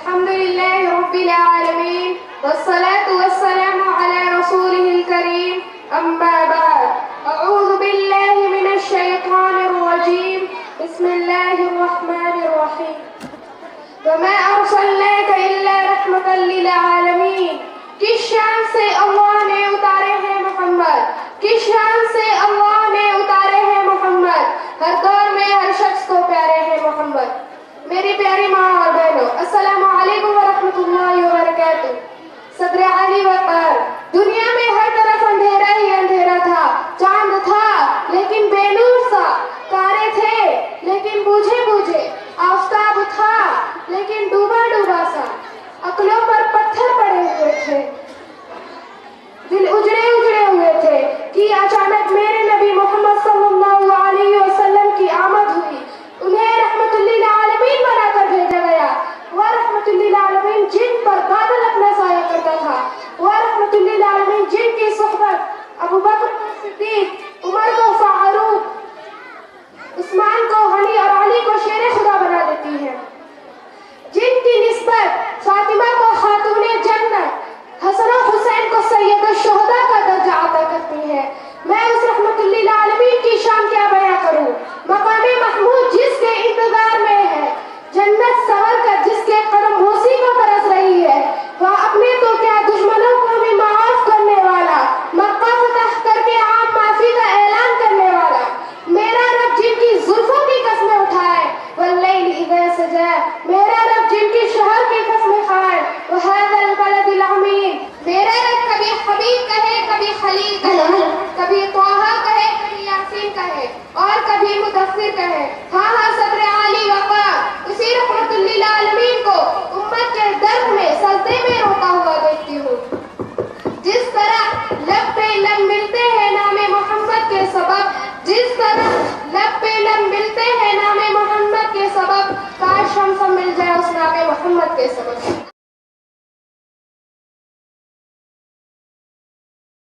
الحمد لله رب العالمين والصلاة والسلام على رسوله الكريم أما بعد أعوذ بالله من الشيطان الرجيم بسم الله الرحمن الرحيم وما أرسلناك إلا رحمة للعالمين کس شان سے اللہ نے اتارے ہیں محمد، کس شان سے اللہ نے اتارے ہیں محمد، ہر دور میں ہر شخص کو پیارے ہیں محمد۔ میری پیاری ماں اور بہنوں، السلام علیکم ورحمۃ اللہ وبرکاتہ۔ صدر علی وقار، دنیا میں ہر طرف اندھیرا ہی اندھیرا تھا، چاند تھا لیکن بے نور سا، تارے تھے لیکن بوجھے بوجھے، آفتاب تھا لیکن ڈوبا ڈوبا سا، عقلوں پر پتھر پڑے ہوئے تھے، دل اجڑے اجڑے ہوئے تھے کہ اچانک میرے نبی محمد صلی اللہ علیہ وسلم کی آمد ہوئی، انہیں رحمت للعالمین بنا کر بھیجا گیا۔ وہ رحمت للعالمین جن پر بادل اپنا سایہ کرتا تھا، وہ رحمت للعالمین جن کی صحبت ابو بکر کو صدیق، عمر کو فاروق، عثمان کو غنی اور علی کو شیر خدا بنا دیتی ہے، جن کی نسبت فاطمہ کو خاتون جنت، حسن و حسین کو سید الشہداء کا درجہ عطا کرتی ہے۔ میں اس رحمت للعالمین کی شان کیا بیان کروں، مقام محمود جس کے انتظار میں ہے، جنت سور کر جس کے قدم بوسی کو برس رہی ہے، وہ اپنے تو کیا دشمنوں کو بھی معاف کرنے والا، مکہ فتح کر کے عام معافی کا اعلان کرنے والا، میرا رب جن کی زلفوں کی قسمیں اٹھائے، واللیل اذا سجا، میرا رب جن کی شہر کی قسمیں کھائے، وہذا البلد الامین، میرا رب کبھی حبیب کہے کبھی خلیل کہے، کبھی طٰہٰ کہے کبھی یاسین کہے اور کبھی مدثر کہے۔ ہاں ہاں، صدر عالی وقار، اسی رحمت للعالمین کو امت کے درد میں سجدے میں روتا ہوا دیکھتی ہوں۔ جس طرح لب پہ لب ملتے ہیں نام محمد کے سبب، جس طرح لب پہ لب ملتے ہیں نام محمد کے سبب، کاش ہم سب مل جائے اس نام محمد کے سبب۔